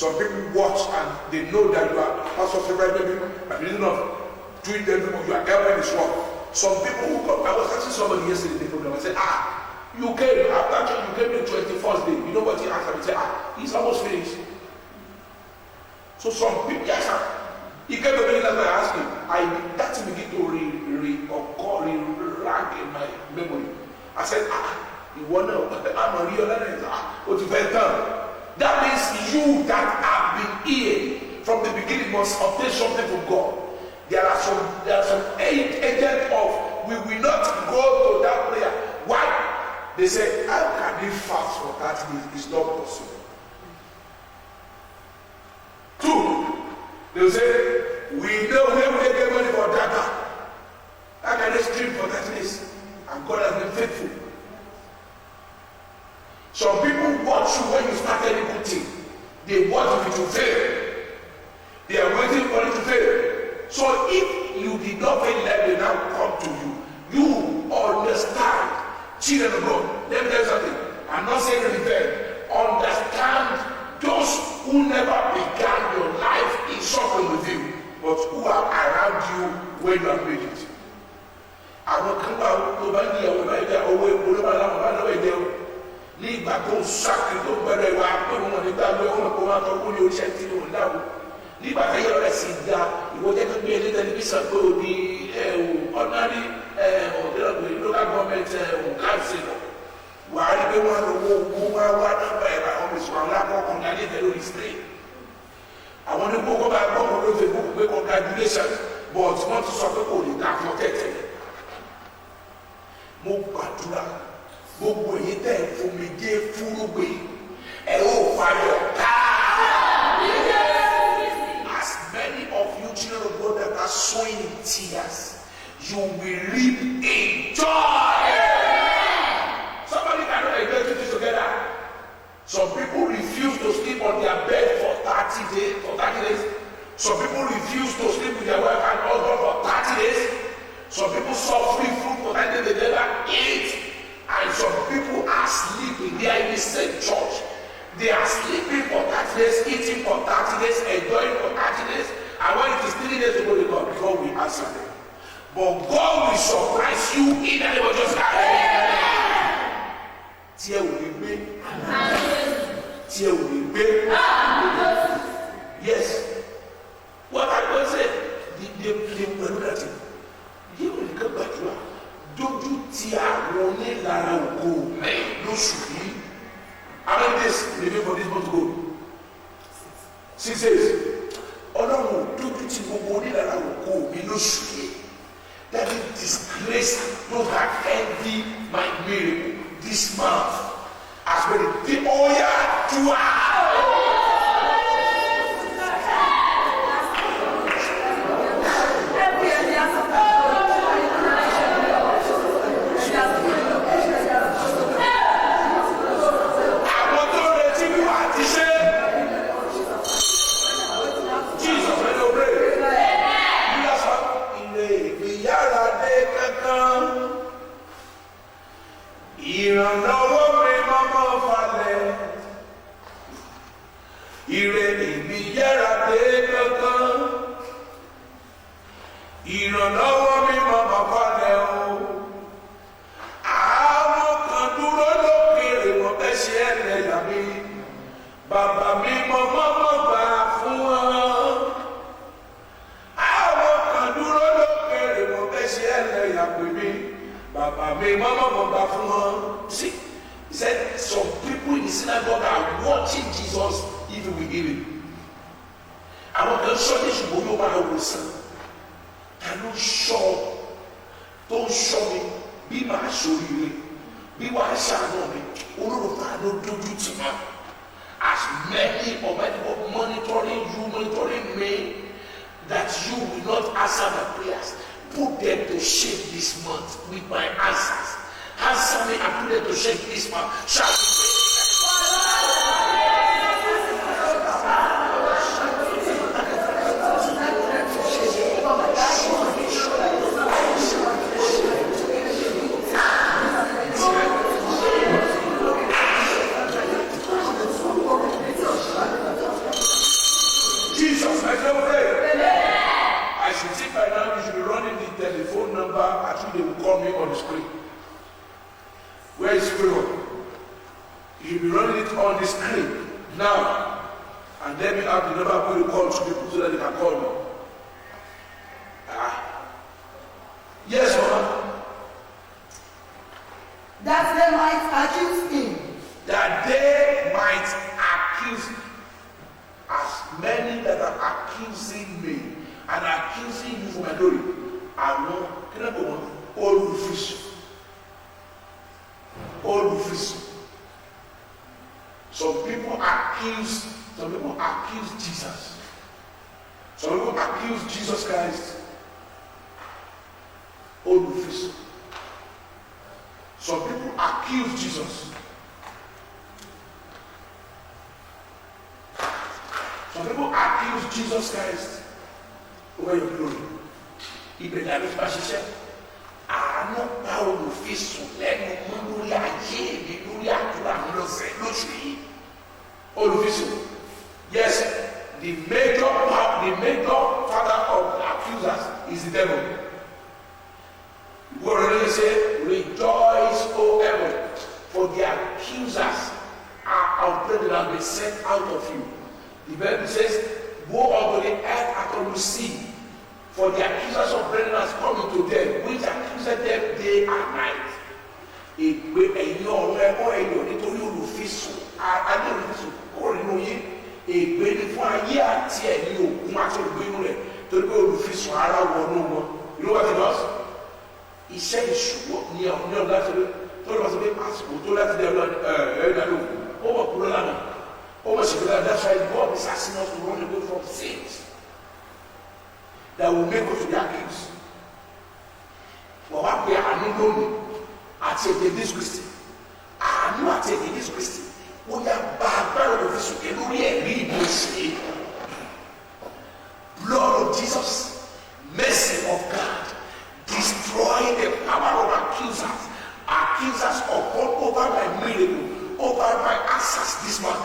Some people watch and they know that you are pastor's favorite baby by the reason of doing them, you are helping this work. Some people who come, I was asking somebody yesterday in the program, I said, you came, after church, you came the 21st day. You know what he answered? He said, he's almost finished. So some people, yes, sir. He came to me last night, I asked him, that begin to rank in my memory. I said, you want to know, I'm a real what you have done. That means you that have been here from the beginning must obtain something from God. There are some agent of we will not go to that prayer. Why? They say, how can they fast for 30 days? It's not possible. 2, they will say, we know where we get money for data. How can they stream for 30 days? And God has been faithful. Some people watch you when you start any good thing. They watch if it will fail. They are waiting for it to fail. So if you did not fail, let them now come to you. You understand, children of God. Let me tell you something. I'm not saying revenge. Understand those who never began your life in suffering with you, but who are around you when you have made it. Àwọn kan wà tó bá ní ìyàwó bá yẹ owó epo ló bá láwọn bá lọ́wọ́ ìdẹ́wò. Ní ìgbà tó ń sákì tó bẹ̀rẹ̀ ìwà pé wọn nígbà pé wọn kò máa tọ́kú ní oríṣẹ́ tí wọn dáwò. Nígbà tó yẹ ọ̀rẹ́ sí da ìwọ jẹ́ tó gbé ilé tẹlifíṣàn pé o ní ordinary local government council. Wà á rí pé wọ́n lọ owó wá nọ́mbà ẹ̀rọ àwọn mẹ̀sùn àwọn lápọ̀kùn ní alẹ́ tẹ̀lé orí screen. Àwọn onígbòkó bá gbọ́kùn ló fẹ́ gbókùn pé congratulations but wọ́n ti sọ pé kò lè dá fún tẹ̀tẹ̀. Mo gbàdúrà gbogbo èyí tẹ̀ fún mi dé fúrúgbè ẹ ó fayọ̀ ká. As many of you children of God that are sowing in tears, you will reap in joy. Somebody cannot enjoy two things together. Some people refuse to sleep on their bed for 30 days. Some people refuse to sleep with their wife and husband for 30 days. Some people suffering food for 30 days they never eat. And some people are sleeping. They are in the same church. They are sleeping for 30 days, eating for 30 days, enjoying for 30 days. And when it is 3 days to go to God, God will answer them. But God will surprise you in the name of Jesus. Tear will be. Tear will be. Yes. What I was saying, the prerogative. You will come back to her. Dojú ti àwọn onílára ògo lóṣù yìí. How many days remain for this month to go? 6 days. Ọlọ́run dojú ti gbogbo onílára ògo mi lóṣù yìí. That is disgrace those that envy my miracle this month. As well as the oya to ìrànlọ́wọ́ mi mọ́mọ́ falẹ̀, ire ìbí yára dé kankan. Ìrànlọ́wọ́ mi mọ́mọ́ falẹ̀ o. Àwọn kan dúró lókèrè wọ́n fẹ́ ṣe ẹlẹ́yà mi. Bàbá mi mọ́mọ́ gbà fún wọn. Àwọn kan dúró lókèrè wọ́n fẹ́ ṣe ẹlẹ́yà pè mí. Bàbá mi mọ́mọ́ gbà fún wọn. See, he said some people in the synagogue are watching Jesus even with healing. Àwọn kan sọ ní ṣùgbọ́n yóò máa wò sàn. Ta ló sọ tó ń sọ mi bí màá ṣoríire bí wàá ṣàánú mi olórúkọ ló dójú tì mọ́. As many of my people monitoring you, monitoring me, that you will not answer my prayers. Put them to shame this month with my answers. Answer me and put them to shame this month. Shall we pray? my fellow friend. I should think by now you should be running the telephone number. I think they will call me on the screen. Where is FEARNOT? You should be running it on the screen now. And let me have the number where you call to people so that they can call me. Yes, Mama. That they might accuse him. That they might accuse as many that are accusing me and accusing you for my glory. I know, can I go on? All fish. All fish. Some people accuse Jesus. Some people accuse Jesus Christ. All fish. Some people accuse Jesus. Some people accuse Jesus Christ over your glory. Ìbẹ̀rẹ̀ àbí fàṣẹṣẹ́ àánú bá olùfisùn lẹ́nu mú lórí ayé mi lórí àdúrà mi lọ́sẹ̀ lóṣù yìí. Olùfisùn, yes, the major father of the accusers is the devil. God already said, rejoice, O heaven, for the accusers of brethren have been sent out of you. The Bible says, go unto the earth and unto the sea, for the accusers of brethren has come into them, which accused them day and night. Ìgbé ẹ̀yin ọ̀rọ̀ ẹ̀kọ́ ẹ̀yọ̀ nítorí olùfisùn, adé olùfisùn kúrò nínú yín. Ègbé ni fún ayé àti ẹ̀yin òkun àti olùgbénu rẹ̀, torí pé olùfisùn ara wọnú wọn. You know what it does? Iṣẹ́ ìṣòwò ní ọ̀nà láti rí tó lọ́wọ́ sí pé àsìkò tó láti dé ẹ̀ẹ́dàlú ó wọ̀ kúrò lánàá ó wọ̀ ṣèkúrò that's why God is asking us to run away from things that will make us to be accused. Wọ́n wá pé àánú lónìí àti èdè Jésù Kristi àánú àti èdè Jésù Kristi ó yá bá agbára òfin sókè lórí ẹ̀rí ìbò ṣe. Blood of Jesus, mercy of God. Destroy the power of accusers over my miracle, over my answers this month.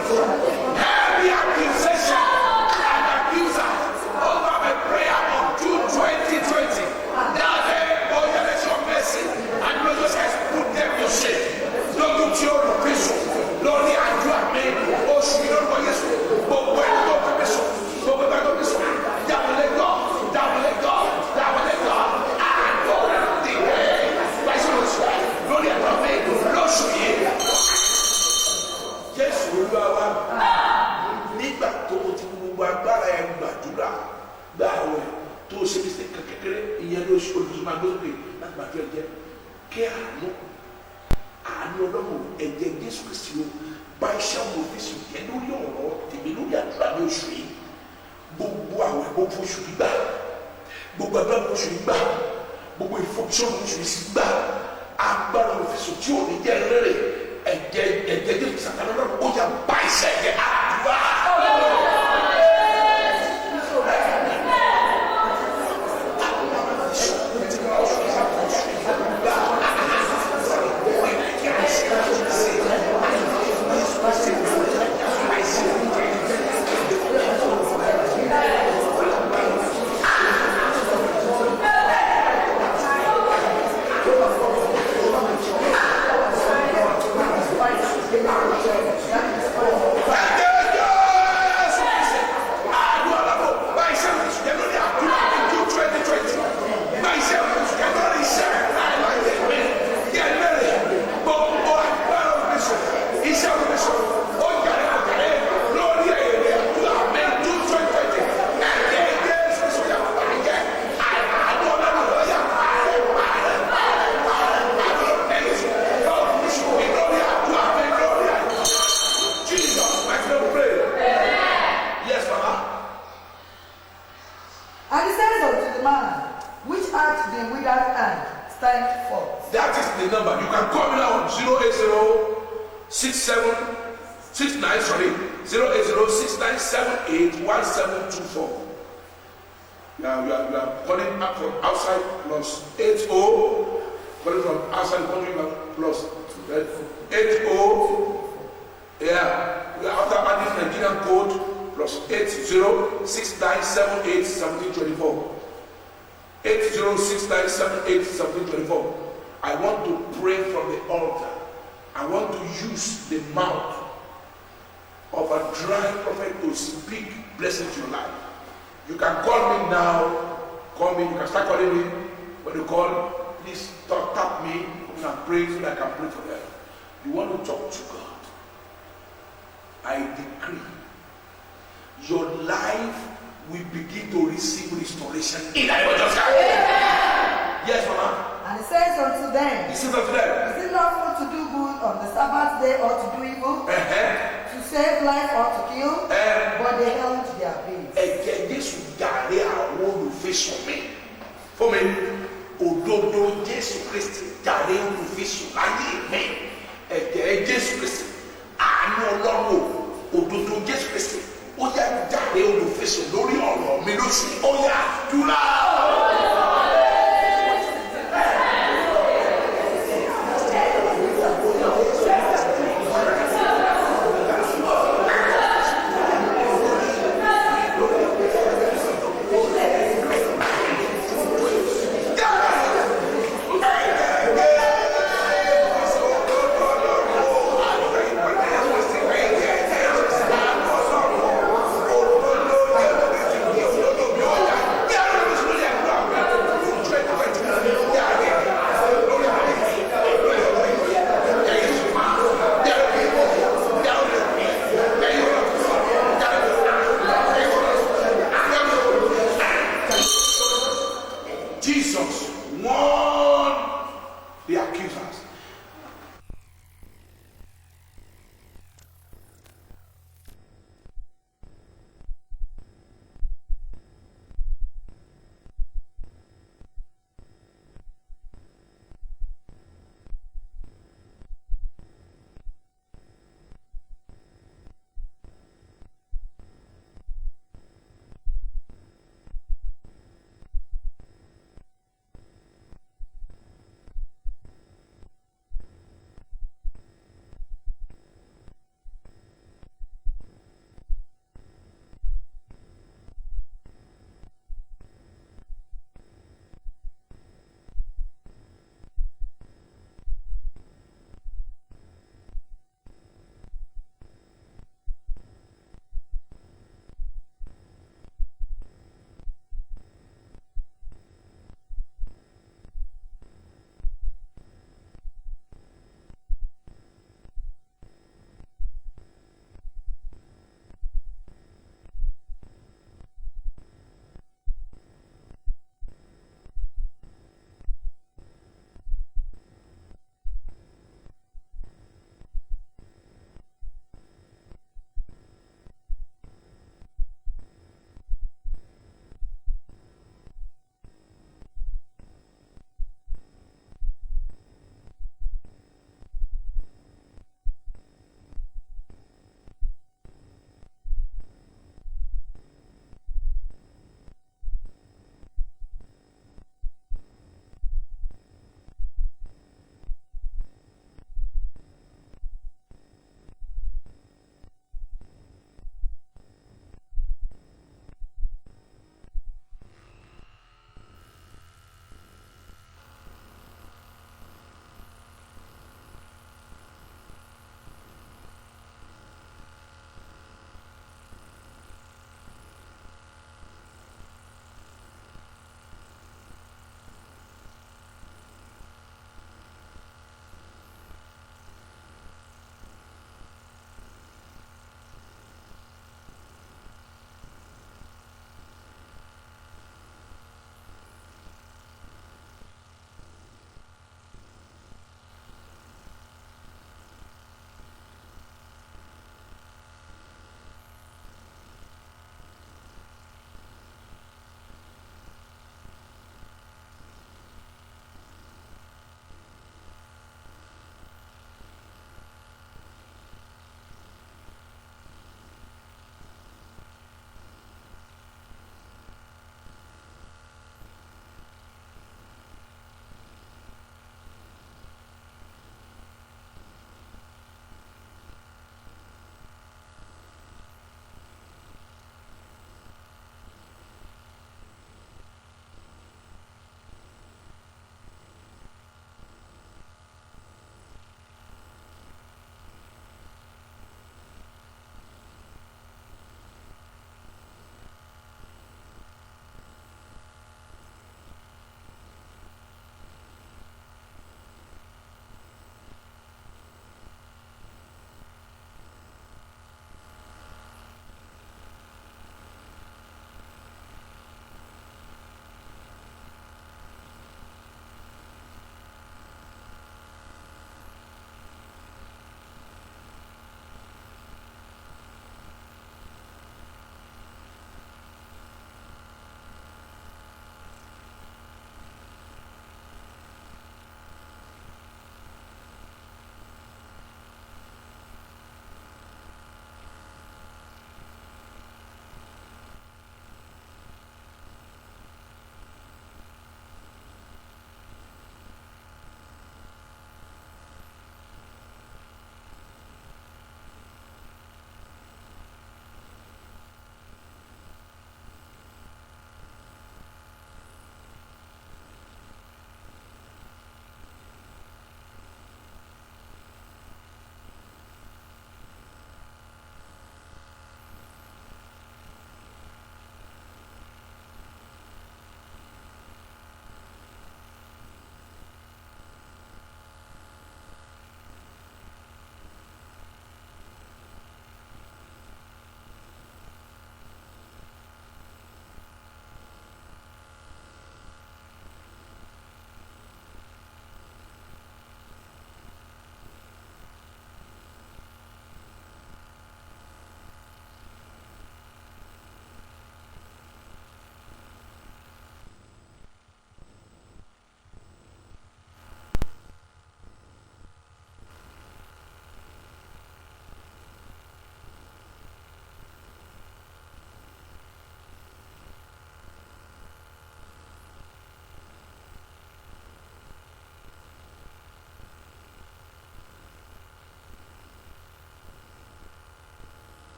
Heavy accusation and accusers over my prayer of June 2020. Now let your mercy and your just put them to shame. Don't do your location. Lord, I do a man. Oh, she don't know yes. But when you go to mission, go back to mission. That will let go. That will let go. That will let go. And go down the way. By so much. Lord, I don't make you. Lord, show you. Yes, we are. Nígbà tó o ti gbogbo agbára ẹ̀ gbàdúrà gbààwẹ̀ tó o ṣe ní ṣe kékeré ìyẹn ló ṣe olùsọmọ agbóhùnpé láti gbàdúrà jẹ kí àánú Ọlọ́run ẹ̀jẹ̀ Jésù Kristi o bá iṣẹ́ ọmọ òfìsì yẹn lórí ọ̀rọ̀ tèmi lórí àdúrà ní oṣù yìí gbogbo àwẹ̀ gbogbo oṣù yìí gbà gbogbo agbára oṣù yìí gbà gbogbo ìfọ̀sọ́nù oṣù yìí sì gbà agbára òfìsì tí ò ní jẹ́ rere ẹ̀jẹ̀ Jésù sàkánná Ọlọ́run ó yà bá iṣẹ́ ẹ̀jẹ̀ àdúrà. That is the number. You can call me now on 080 67 69 sorry 08069781724. You are calling up from outside plus 80. Calling from outside the country plus 80. Yeah. We are after adding Nigerian code plus 8069781724. 8069781724. I want to pray from the altar. I want to use the mouth of a dry prophet to speak blessing to your life. You can call me now. Call me. You can start calling me. When you call, please tap me. You can pray so that I can pray for them. You want to talk to God. I decree your life will begin to receive restoration in the name of Jesus. Yes, Mama. And he says unto them, He says unto them, is it lawful to do good on the Sabbath day or to do evil? To save life or to kill? But they held their peace. Ẹ̀jẹ̀ Jésù jàre àwọn olùfisùn mi. Fún mi, òdodo Jésù Kristi jàre olùfisùn láyé mi. Ẹ̀jẹ̀ Jésù Kristi, àánú Ọlọ́run, òdodo Jésù Kristi, ó yá jàre olùfisùn lórí ọ̀rọ̀ mi lóṣù. Ó yá Adulam.